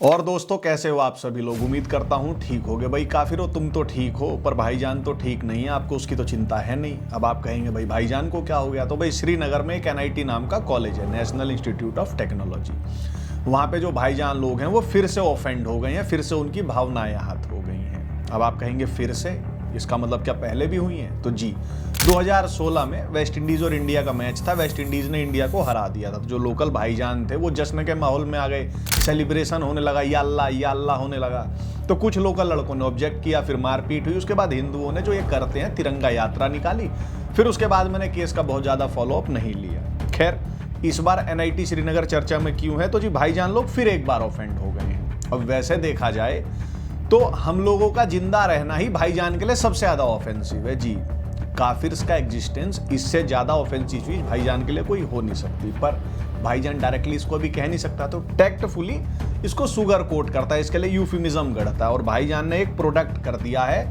और दोस्तों, कैसे हो आप सभी लोग। उम्मीद करता हूँ ठीक होगे। भाई काफिरो, तुम तो ठीक हो पर भाईजान तो ठीक नहीं है, आपको उसकी तो चिंता है नहीं। अब आप कहेंगे भाई भाईजान को क्या हो गया। तो भाई श्रीनगर में एक NIT नाम का कॉलेज है, नेशनल इंस्टीट्यूट ऑफ टेक्नोलॉजी। वहाँ पे जो भाईजान लोग हैं वो फिर से ऑफेंड हो गए हैं, फिर से उनकी भावनाएं आहत हो गई हैं। अब आप कहेंगे फिर से, इसका मतलब क्या पहले भी हुई हैं। तो जी, 2016 में वेस्ट इंडीज और इंडिया का मैच था। वेस्ट इंडीज ने इंडिया को हरा दिया था। तो जो लोकल भाईजान थे वो जश्न के माहौल में आ गए, सेलिब्रेशन होने लगा, या अल्लाह होने लगा। तो कुछ लोकल लड़कों ने ऑब्जेक्ट किया, फिर मारपीट हुई। उसके बाद हिंदुओं ने जो ये करते हैं तिरंगा यात्रा निकाली। फिर उसके बाद मैंने केस का बहुत ज़्यादा फॉलोअप नहीं लिया। खैर, इस बार NIT श्रीनगर चर्चा में क्यों है, तो जी भाईजान लोग फिर एक बार ऑफेंड हो गए हैं। अब वैसे देखा जाए तो हम लोगों का जिंदा रहना ही भाईजान के लिए सबसे ज़्यादा ऑफेंसिव है। जी, काफिर्स का एग्जिस्टेंस इससे ज़्यादा ऑफेंसिव चीज़ भाईजान के लिए कोई हो नहीं सकती। पर भाईजान डायरेक्टली इसको भी कह नहीं सकता, तो टैक्टफुली इसको सुगर कोट करता है, इसके लिए यूफिमिज्म गढ़ता है। और भाईजान ने एक प्रोडक्ट कर दिया है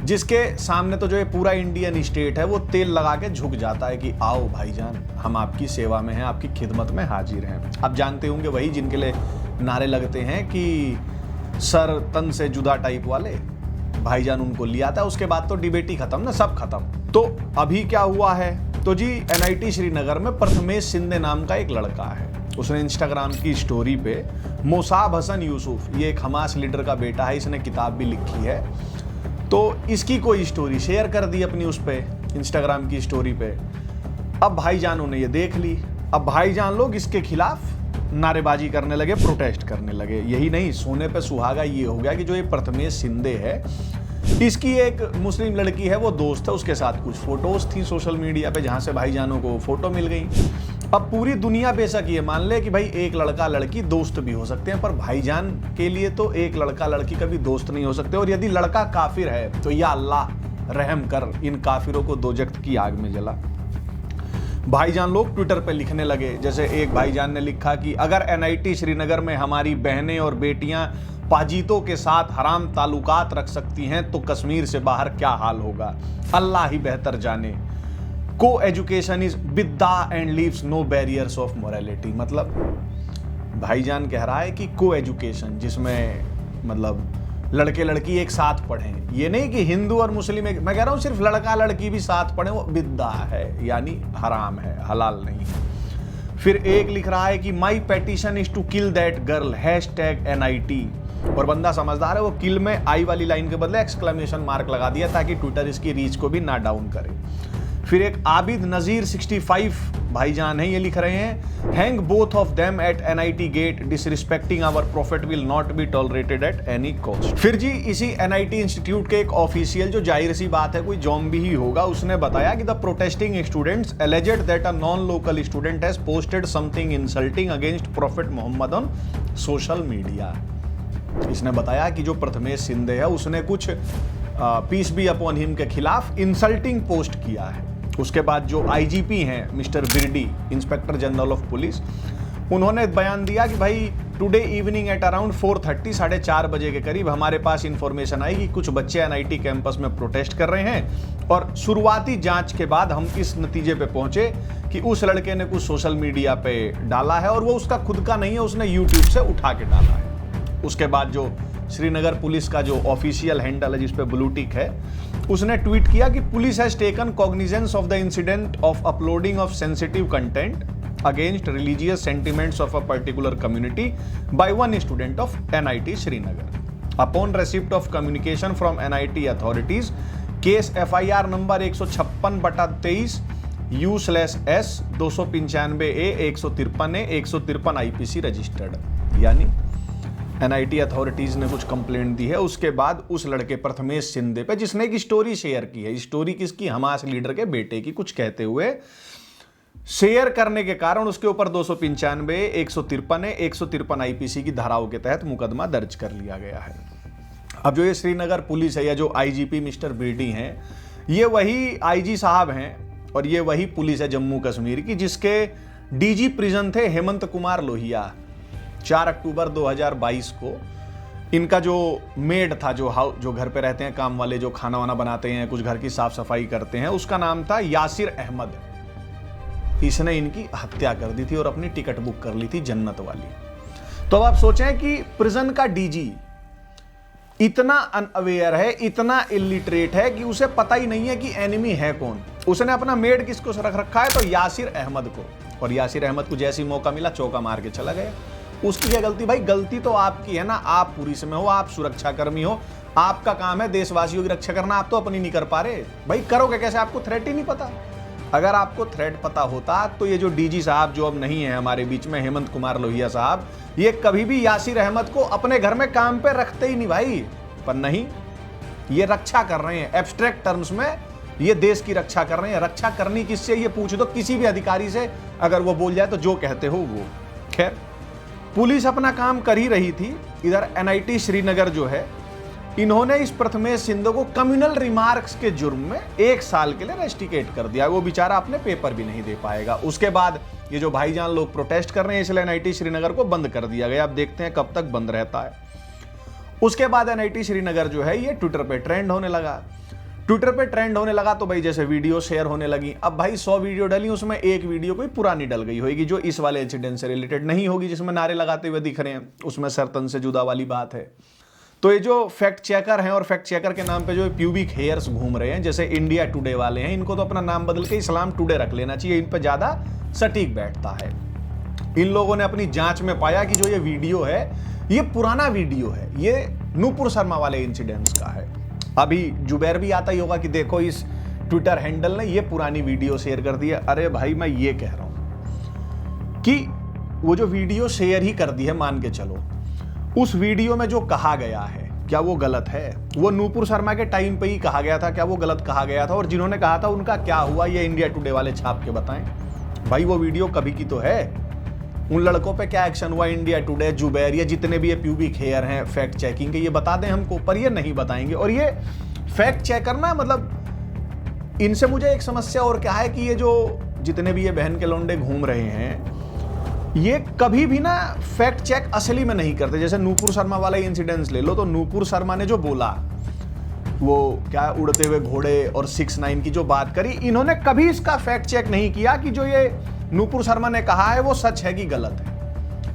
जिसके सामने तो जो ये पूरा इंडियन स्टेट है वो तेल लगा के झुक जाता है कि आओ भाईजान, हम आपकी सेवा में हैं, आपकी खिदमत में हाजिर हैं। आप जानते होंगे वही जिनके लिए नारे लगते हैं कि सर तन से जुदा टाइप वाले, भाईजान उनको ले आता है। उसके बाद तो डिबेट ही खत्म ना, सब खत्म। तो अभी क्या हुआ है, तो जी NIT श्रीनगर में प्रथमेश शिंदे नाम का एक लड़का है। उसने इंस्टाग्राम की स्टोरी पे मोसाब हसन यूसुफ, ये एक हमास लीडर का बेटा है, इसने किताब भी लिखी है, तो इसकी कोई स्टोरी शेयर कर दी अपनी उस पे इंस्टाग्राम की स्टोरी पे। अब भाईजानों ने ये देख ली। अब भाईजान लोग इसके खिलाफ नारेबाजी करने लगे, प्रोटेस्ट करने लगे। यही नहीं, सोने पे सुहागा ये हो गया कि जो ये प्रथमेश शिंदे है, इसकी एक मुस्लिम लड़की है, वो दोस्त है, उसके साथ कुछ फोटोज थी सोशल मीडिया पे जहां से भाईजानों को फोटो मिल गई। अब पूरी दुनिया बेशक ये मान ले कि भाई एक लड़का लड़की दोस्त भी हो सकते हैं, पर भाईजान के लिए तो एक लड़का लड़की कभी दोस्त नहीं हो सकते। और यदि लड़का काफिर है तो या अल्लाह रहम कर, इन काफिरों को दोजख्त की आग में जला। भाईजान लोग ट्विटर पे लिखने लगे, जैसे एक भाईजान ने लिखा कि अगर NIT श्रीनगर में हमारी बहनें और बेटियां पाजीतों के साथ हराम ताल्लुकात रख सकती हैं तो कश्मीर से बाहर क्या हाल होगा, अल्लाह ही बेहतर जाने। को एजुकेशन इज बिद्दा and leaves no barriers of morality. मतलब भाईजान कह रहा है कि को एजुकेशन, जिसमें मतलब लड़के लड़की एक साथ पढ़ें, ये नहीं कि हिंदू और मुस्लिम एक, मैं कह रहा हूँ सिर्फ लड़का लड़की भी साथ पढ़ें, वो बिद्दा है, यानी हराम है, हलाल नहीं है। फिर एक लिख रहा है कि my petition is to kill that girl #NIT। और बंदा समझदार है, वो किल में आई वाली लाइन के बदले एक्सक्लेमेशन मार्क लगा दिया ताकि ट्विटर इसकी रीच को भी ना डाउन करे। फिर एक आबिद नजीर 65 भाईजान है, ये लिख रहे हैं hang both of them at NIT gate, disrespecting our prophet will not be tolerated at any cost. फिर जी इसी NIT इंस्टीट्यूट के एक ऑफिशियल, जो जाहिर सी बात है कोई जॉम्बी ही होगा, उसने बताया कि the protesting students alleged that a non local student has posted something insulting against prophet Mohammed on social media. इसने बताया कि जो प्रथमेश शिंदे है उसने कुछ पीस बी अपॉन हिम के खिलाफ इंसल्टिंग पोस्ट किया है। उसके बाद जो IGP हैं mister Birdi, inspector general of police, उन्होंने बयान दिया कि भाई टुडे इवनिंग एट अराउंड 4:30, 4:30 बजे के करीब हमारे पास इंफॉर्मेशन आई कि कुछ बच्चे NIT कैंपस में प्रोटेस्ट कर रहे हैं, और शुरुआती जांच के बाद हम इस नतीजे पे पहुंचे कि उस लड़के ने कुछ सोशल मीडिया पे डाला है और वो उसका खुद का नहीं है, उसने यूट्यूब से उठा के डाला है। उसके बाद जो श्रीनगर पुलिस का जो ऑफिशियल हैंडल है जिसपे ब्लू टिक है, उसने ट्वीट किया कि police has taken cognizance of the incident of uploading of sensitive content against religious sentiments of a particular community by one student of NIT Srinagar. Upon receipt of communication from NIT authorities, case FIR number 156/23 U/S 295A 153A 153 IPC registered. यानी NIT authorities ने कुछ complaint दी है उसके बाद उस लड़के प्रथमेश शिंदे पे, जिसने एक स्टोरी शेयर की है। स्टोरी किसकी? हमास लीडर के बेटे की, कुछ कहते हुए शेयर करने के कारण उसके ऊपर 295 153 153 IPC की धाराओं के तहत मुकदमा दर्ज कर लिया गया है। अब जो ये श्रीनगर पुलिस है या जो IGP मिस्टर बिरडी हैं, ये वही IG साहब हैं और ये वही पुलिस है जम्मू कश्मीर की जिसके DG प्रिजन थे हेमंत कुमार लोहिया। 4 अक्टूबर 2022 को इनका जो मेड था, जो घर पे रहते हैं काम वाले, जो खाना वाना बनाते हैं, कुछ घर की साफ सफाई करते हैं, उसका नाम था यासिर अहमद। इसने इनकी हत्या कर दी थी और अपनी टिकट बुक कर ली थी जन्नत वाली। तो अब आप सोचें कि प्रिजन का डीजी इतना अनअवेयर है, इतना इलिटरेट है कि उसे पता ही नहीं है कि एनिमी है कौन। उसने अपना मेड किसको रख रखा है, तो यासिर अहमद को, और यासिर अहमद को जैसी मौका मिला चौका मार के चला गया। उसकी क्या गलती भाई? गलती तो आपकी है ना, आप पुलिस में हो, आप सुरक्षाकर्मी हो, आपका काम है देशवासियों की रक्षा करना, आप तो अपनी नहीं कर पा रहे भाई। करोगे कैसे? आपको थ्रेट ही नहीं पता। अगर आपको थ्रेट पता होता तो ये जो डीजी साहब जो अब नहीं है हमारे बीच में, हेमंत कुमार लोहिया साहब, ये कभी भी यासिर अहमद को अपने घर में काम पे रखते ही नहीं भाई। पर नहीं, ये रक्षा कर रहे हैं एब्स्ट्रैक्ट टर्म्स में, ये देश की रक्षा कर रहे हैं। रक्षा करनी किससे ये पूछ दो किसी भी अधिकारी से, अगर वो बोल जाए तो जो कहते हो वो। खैर, पुलिस अपना काम कर ही रही थी। इधर एनआईटी श्रीनगर जो है, इन्होंने इस प्रथमेश शिंदे को कम्युनल रिमार्क्स के जुर्म में 1 साल के लिए रेस्टिकेट कर दिया। वो बेचारा अपने पेपर भी नहीं दे पाएगा। उसके बाद ये जो भाईजान लोग प्रोटेस्ट कर रहे हैं, इसलिए एनआईटी श्रीनगर को बंद कर दिया गया। अब देखते हैं कब तक बंद रहता है। उसके बाद एनआईटी श्रीनगर जो है ये ट्विटर पे ट्रेंड होने लगा। ट्विटर पे ट्रेंड होने लगा तो भाई जैसे वीडियो शेयर होने लगी। अब भाई 100 वीडियो डली, उसमें एक वीडियो कोई पुरानी डल गई होगी जो इस वाले इंसिडेंट से रिलेटेड नहीं होगी, जिसमें नारे लगाते हुए दिख रहे हैं, उसमें सरतन से जुदा वाली बात है। तो ये जो फैक्ट चेकर हैं और फैक्ट चेकर के नाम पे जो प्यूबिक हेयर्स घूम रहे हैं, जैसे इंडिया टुडे वाले हैं, इनको तो अपना नाम बदल के इस्लाम टुडे रख लेना चाहिए, इन पे ज्यादा सटीक बैठता है। इन लोगों ने अपनी जांच में पाया कि जो ये वीडियो है ये पुराना वीडियो है, ये नूपुर शर्मा वाले इंसिडेंट्स का है। अभी जुबैर भी आता ही होगा कि देखो इस ट्विटर हैंडल ने ये पुरानी वीडियो शेयर कर दी है। अरे भाई मैं ये कह रहा हूं कि वो जो वीडियो शेयर ही कर दी है, मान के चलो, उस वीडियो में जो कहा गया है क्या वो गलत है? वो नूपुर शर्मा के टाइम पे ही कहा गया था, क्या वो गलत कहा गया था? और जिन्होंने कहा था उनका क्या हुआ, ये इंडिया टुडे वाले छाप के बताएं भाई। वो वीडियो कभी की तो है। उन लड़कों पे क्या एक्शन हुआ, इंडिया टुडे, जुबैर, ये जितने भी ये प्यूबिक हेयर हैं फैक्ट चेकिंग के, ये बता दें हमको, पर ये नहीं बताएंगे। और ये फैक्ट चेक करना, मतलब इनसे मुझे एक समस्या और क्या है कि ये जो जितने भी ये बहन के लौंडे घूम रहे हैं, ये कभी भी ना फैक्ट चेक असली में नहीं करते। जैसे नूपुर शर्मा वाला इंसिडेंट्स ले लो, तो नूपुर शर्मा ने जो बोला, वो क्या उड़ते हुए घोड़े और 6ix9ine की जो बात करी, इन्होंने कभी इसका फैक्ट चेक नहीं किया कि जो ये नूपुर शर्मा ने कहा है वो सच है कि गलत है।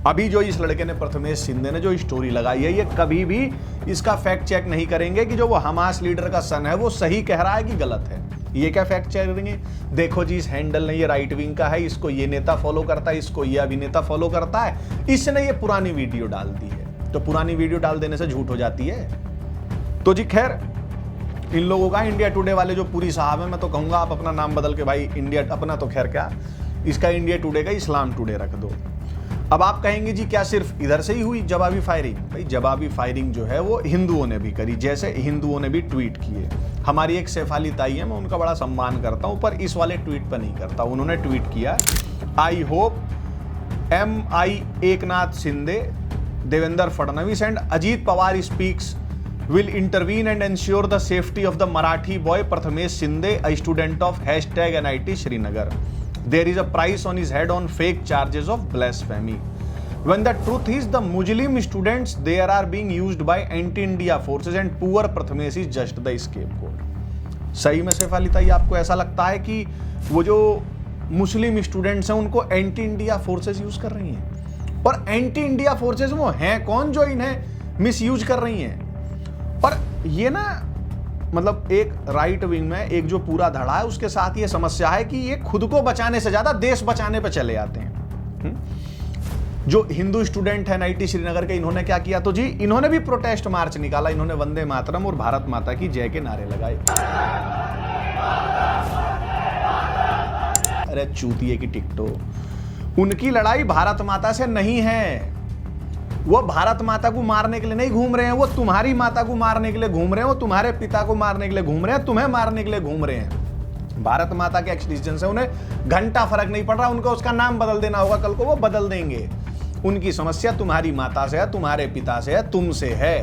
अभी जो इस लड़के ने, प्रथमेश शिंदे ने जो स्टोरी लगाई है, ये कभी भी इसका फैक्ट चेक नहीं करेंगे कि जो वो हमास लीडर का सन है वो सही कह रहा है कि गलत है। ये क्या फैक्ट चेक करेंगे? देखो जी इस हैंडल ने ये राइट विंग का है, इसको ये नेता फॉलो करता है, इसको ये अभिनेता फॉलो करता है, इसने ये पुरानी वीडियो डाल दी है। तो पुरानी वीडियो डाल देने से झूठ हो जाती है? तो जी खैर, इन लोगों का इंडिया टुडे वाले जो पूरी साहब है, मैं तो कहूंगा आप अपना नाम बदल के भाई इंडिया, अपना तो खैर क्या, इसका इंडिया टुडे का इस्लाम टुडे रख दो। अब आप कहेंगे जी क्या सिर्फ इधर से ही हुई जवाबी फायरिंग? भाई जवाबी फायरिंग जो है वो हिंदुओं ने भी करी, जैसे हिंदुओं ने भी ट्वीट किए। हमारी एक शेफाली ताई है, मैं उनका बड़ा सम्मान करता हूं, पर इस वाले ट्वीट पर नहीं करता। उन्होंने ट्वीट किया, I hope MI Eknath Shinde, Devendra Fadnavis and Ajit Pawar speaks will intervene and ensure the safety of the Marathi boy Prathamesh Shinde, a student of #NIT Srinagar. There is a price on his head on fake charges of blasphemy. When the truth is the Muslim students there are being used by anti-India forces and poor Prathamesh is just the scapegoat. सही में शेफाली ताई, आपको ऐसा लगता है कि वो जो मुस्लिम स्टूडेंट्स हैं उनको एंटी इंडिया फोर्सेस यूज कर रही हैं? और एंटी इंडिया फोर्सेस वो हैं कौन जो इन्हें मिस यूज कर रही हैं? और ये ना, मतलब एक राइट विंग में एक जो पूरा धड़ा है, उसके साथ ये समस्या है कि ये खुद को बचाने से ज्यादा देश बचाने पे चले आते हैं। जो हिंदू स्टूडेंट है NIT श्रीनगर के, इन्होंने क्या किया? तो जी इन्होंने भी प्रोटेस्ट मार्च निकाला, इन्होंने वंदे मातरम और भारत माता की जय के नारे लगाए। अरे चूतिए की टिकटो, उनकी लड़ाई भारत माता से नहीं है। वो भारत माता को मारने के लिए नहीं घूम रहे हैं, वो तुम्हारी माता को मारने के लिए घूम रहे हैं, वो तुम्हारे पिता को मारने के लिए घूम रहे हैं, तुम्हें मारने के लिए घूम रहे हैं। भारत माता के एक्सटीजन से उन्हें घंटा फर्क नहीं पड़ रहा, उनको उसका नाम बदल देना होगा, कल को वो बदल देंगे। उनकी समस्या तुम्हारी माता से है, तुम्हारे पिता से है, तुमसे है।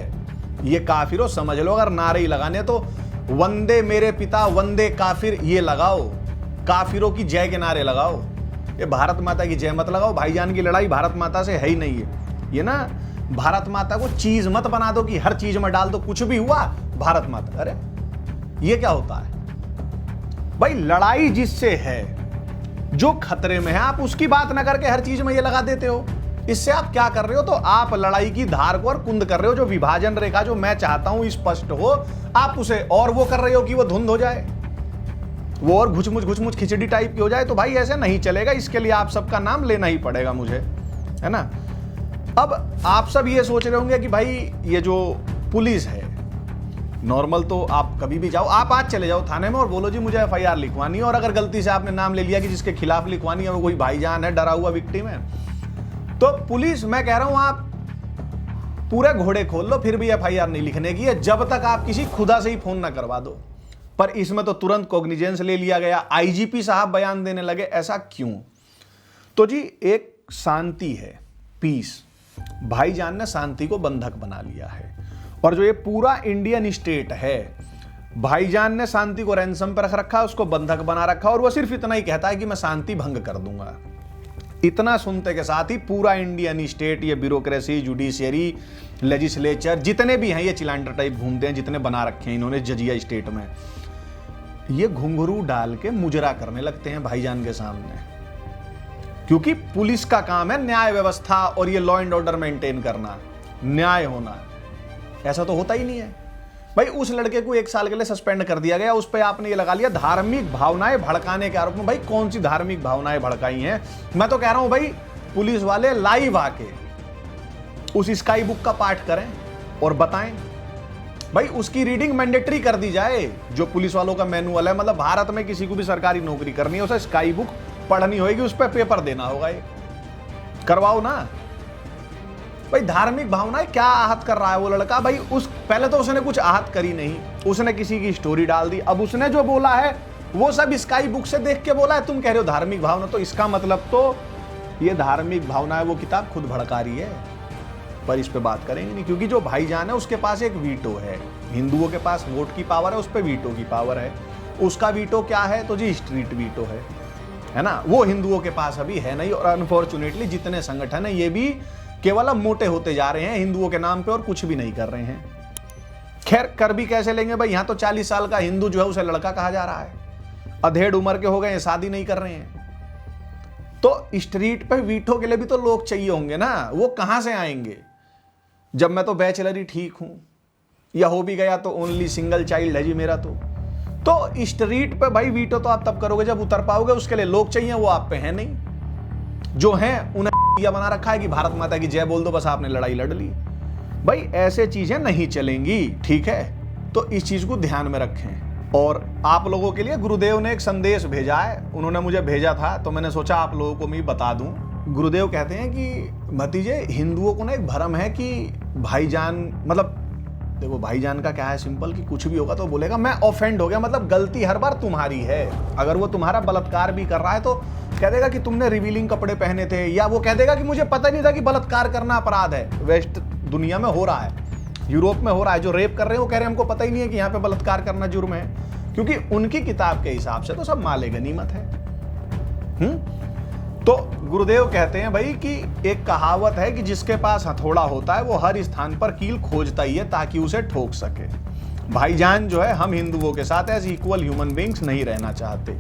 ये काफिरों समझ लो, अगर नारे ही लगाने तो वंदे मेरे पिता, वंदे काफिर, ये लगाओ, काफिरों की जय के नारे लगाओ। ये भारत माता की जय मत लगाओ। भाईजान की लड़ाई भारत माता से है ही नहीं है। ये ना भारत माता को चीज मत बना दो कि हर चीज में डाल दो, कुछ भी हुआ भारत माता। अरे ये क्या होता है भाई? लड़ाई जिससे है, जो खतरे में है, आप उसकी बात ना करके हर चीज में ये लगा देते हो। इससे आप क्या कर रहे हो? तो आप लड़ाई की धार को और कुंद कर रहे हो। जो विभाजन रेखा जो मैं चाहता हूं स्पष्ट हो, आप उसे और वो कर रहे हो कि वो धुंध हो जाए, वो और घुचमुच खिचड़ी टाइप की हो जाए। तो भाई ऐसे नहीं चलेगा, इसके लिए आप सबका नाम लेना ही पड़ेगा मुझे, है ना। अब आप सब ये सोच रहे होंगे कि भाई ये जो पुलिस है, नॉर्मल तो आप कभी भी जाओ, आप आज चले जाओ थाने में और बोलो जी मुझे एफआईआर लिखवानी है, और अगर गलती से आपने नाम ले लिया कि जिसके खिलाफ लिखवानी है वो कोई भाईजान है, डरा हुआ विक्टिम है, तो पुलिस, मैं कह रहा हूं आप पूरे घोड़े खोल लो फिर भी एफआईआर नहीं लिखने की है, जब तक आप किसी खुदा से ही फोन ना करवा दो। पर इसमें तो तुरंत कॉग्निजेंस ले लिया गया, आईजीपी साहब बयान देने लगे, ऐसा क्यों? तो जी एक शांति है, पीस, भाईजान ने शांति को बंधक बना लिया है। और जो ये पूरा इंडियन स्टेट है, भाईजान ने शांति को रैंसम पर रख रखा, उसको बंधक बना रखा, और वो सिर्फ इतना ही कहता है कि मैं शांति भंग कर दूंगा। इतना सुनते के साथ ही पूरा इंडियन स्टेट, ये ब्यूरोक्रेसी, जुडिशियरी, लेजिस्लेचर, जितने भी हैं ये चिलांडर टाइप घूमते हैं, जितने बना रखे हैं इन्होंने जजिया स्टेट में, ये घुंघरू डाल के मुजरा करने लगते हैं भाईजान के सामने। क्योंकि पुलिस का काम है न्याय व्यवस्था और ये लॉ एंड ऑर्डर मेंटेन करना, न्याय होना। ऐसा तो होता ही नहीं है भाई। उस लड़के को 1 साल के लिए सस्पेंड कर दिया गया, उस पर आपने ये लगा लिया धार्मिक भावनाएं भड़काने के आरोप में। भाई कौन सी धार्मिक भावनाएं भड़काई हैं? मैं तो कह रहा हूं भाई पुलिस वाले लाइव आके उस स्काई बुक का पाठ करें और बताएं। भाई उसकी रीडिंग मैंडेटरी कर दी जाए, जो पुलिस वालों का मैनुअल है। मतलब भारत में किसी को भी सरकारी नौकरी करनी है, उसे स्काई बुक पढ़नी होगी, उस पर पेपर देना होगा, ये करवाओ ना भाई। धार्मिक भावनाएं क्या आहत कर रहा है वो लड़का? भाई पहले तो उसने कुछ आहत करी नहीं, उसने किसी की स्टोरी डाल दी। अब उसने जो बोला है वो सब स्काई बुक से देख के बोला है। तुम कह रहे हो धार्मिक भावना, तो इसका मतलब तो ये धार्मिक भावना है, वो किताब खुद भड़का रही है। पर इस पे बात करेंगे नहीं, क्योंकि जो भाईजान है उसके पास एक वीटो है। हिंदुओं के पास वोट की पावर है, उस पर वीटो की पावर है। उसका वीटो क्या है? तो जी स्ट्रीट वीटो है ना। वो हिंदुओं के पास अभी है नहीं, और अनफॉर्चुनेटली जितने संगठन है ये भी केवल अब मोटे होते जा रहे हैं हिंदुओं के नाम पे और कुछ भी नहीं कर रहे हैं। खैर कर भी कैसे लेंगे भाई? यहां तो 40 साल का हिंदू जो है उसे लड़का कहा जा रहा है, अधेड़ उम्र के हो गए, शादी नहीं कर रहे हैं। तो स्ट्रीट पे वीटो के लिए भी तो लोग चाहिए होंगे ना, वो कहां से आएंगे? जब मैं तो बैचलर ही ठीक हूं, या हो भी गया तो ओनली सिंगल चाइल्ड है जी मेरा। तो स्ट्रीट पे भाई वीटो तो आप तब करोगे जब उतर पाओगे, उसके लिए लोग चाहिए, वो आप पे है नहीं। जो हैं उन्हें बना रखा है कि भारत माता की जय बोल दो, बस आपने लड़ाई लड़ ली। भाई ऐसे चीजें नहीं चलेंगी, ठीक है? तो इस चीज को ध्यान में रखें। और आप लोगों के लिए गुरुदेव ने एक संदेश भेजा है, उन्होंने मुझे भेजा था तो मैंने सोचा आप लोगों को मैं बता दूं। गुरुदेव कहते हैं कि भतीजे, हिंदुओं को ना एक भ्रम है कि भाईजान, मतलब देखो भाईजान का क्या है सिंपल, कि कुछ भी होगा तो बोलेगा मैं ऑफेंड हो गया, मतलब गलती हर बार तुम्हारी है। अगर वो तुम्हारा बलात्कार भी कर रहा है तो कह देगा कि तुमने रिवीलिंग कपड़े पहने थे, या वो कह देगा कि मुझे पता नहीं था कि बलात्कार करना अपराध है। वेस्ट दुनिया में हो रहा है, यूरोप में हो रहा है, जो रेप कर रहे हैं वो कह रहे हैं हमको पता ही नहीं है कि यहाँ पे बलात्कार करना जुर्म है, क्योंकि उनकी किताब के हिसाब से तो सब माले गनीमत है। तो गुरुदेव कहते हैं भाई कि एक कहावत है कि जिसके पास हथौड़ा होता है वो हर स्थान पर कील खोजता ही है ताकि उसे ठोक सके। भाईजान जो है हम हिंदुओं के साथ एज इक्वल ह्यूमन बींग्स नहीं रहना चाहते,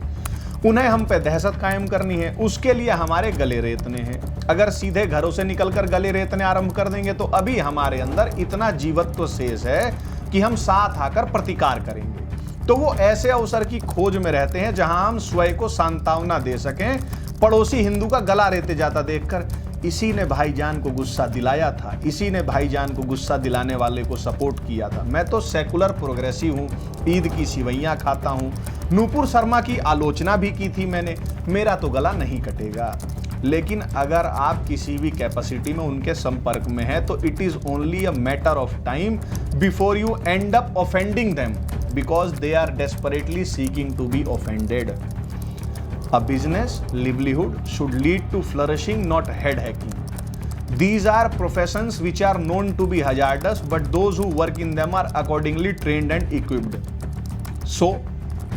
उन्हें हम पे दहशत कायम करनी है, उसके लिए हमारे गले रेतने हैं। अगर सीधे घरों से निकलकर गले रेतने आरंभ कर देंगे तो अभी हमारे अंदर इतना जीवत्व शेष है कि हम साथ आकर प्रतिकार करेंगे। तो वो ऐसे अवसर की खोज में रहते हैं जहां हम स्वयं को सांत्वना दे सकें, पड़ोसी हिंदू का गला रेते जाता देखकर। इसी ने भाईजान को गुस्सा दिलाया था, इसी ने भाईजान को गुस्सा दिलाने वाले को सपोर्ट किया था। मैं तो सेकुलर प्रोग्रेसिव हूँ, ईद की सिवैयाँ खाता हूँ, नूपुर शर्मा की आलोचना भी की थी मैंने, मेरा तो गला नहीं कटेगा। लेकिन अगर आप किसी भी कैपेसिटी में उनके संपर्क में हैं तो it is only a matter of time before you end up offending them because they are desperately seeking to be offended. A business livelihood should lead to flourishing, not head hacking. These are professions which are known to be hazardous, but those who work in them are accordingly trained and equipped. So,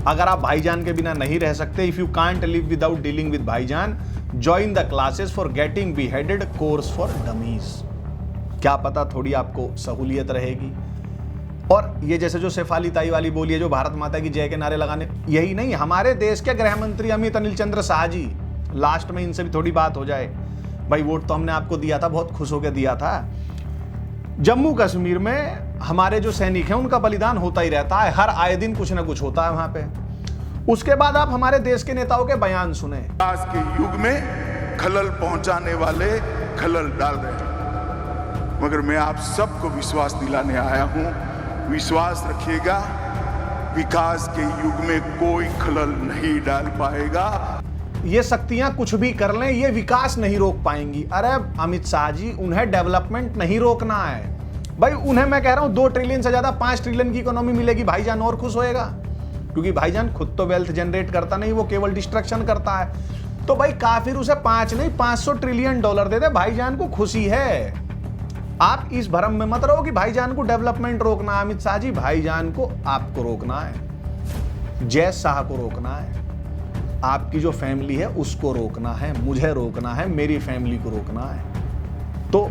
अगर आप भाईजान के बिना नहीं रह सकते, if you can't live without dealing with भाईजान, join the classes for getting beheaded course for dummies. क्या पता थोड़ी आपको सहूलियत रहेगी। और ये जैसे जो शेफाली ताई वाली बोली है, जो भारत माता की जय के नारे लगाने, यही नहीं, हमारे देश के गृह मंत्री अमित अनिल चंद्र शाह जी, लास्ट में इनसे भी थोड़ी बात हो जाए, भाई वोट तो हमने आपको दिया था, बहुत खुश होकर दिया था। जम्मू कश्मीर में हमारे जो सैनिक हैं उनका बलिदान होता ही रहता है, हर आए दिन कुछ ना कुछ होता है वहां पे। उसके बाद आप हमारे देश के नेताओं के बयान सुने। आज के युग में खलल पहुंचाने वाले खलल डाल रहे हैं, मगर मैं आप सबको विश्वास दिलाने आया हूं, विश्वास रखिएगा, विकास के युग में कोई खलल नहीं डाल पाएगा। ये शक्तियां कुछ भी कर लें, ये विकास नहीं रोक पाएंगी। अरे अमित शाह जी, उन्हें डेवलपमेंट नहीं रोकना है भाई। उन्हें मैं कह रहा हूं 2 ट्रिलियन से ज्यादा 5 ट्रिलियन की इकोनॉमी मिलेगी, भाईजान और खुश होएगा, क्योंकि भाईजान खुद तो वेल्थ जनरेट करता नहीं, वो केवल डिस्ट्रक्शन करता है। तो भाई काफिर उसे 5 नहीं 500 ट्रिलियन डॉलर दे दे, भाईजान को खुशी है। आप इस भ्रम में मत रहो कि भाईजान को डेवलपमेंट रोकना है। अमित शाह जी, भाईजान को आपको रोकना है, जय शाह को रोकना है, आपकी जो फैमिली है उसको रोकना है, मुझे रोकना है, मेरी फैमिली को रोकना है। तो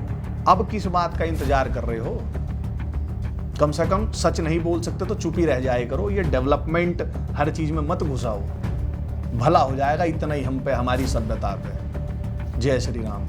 अब किस बात का इंतजार कर रहे हो? कम से कम सच नहीं बोल सकते तो चुप ही रह जाए करो। ये डेवलपमेंट हर चीज में मत घुसाओ, भला हो जाएगा इतना ही हम पे, हमारी सभ्यता पे। जय श्री राम।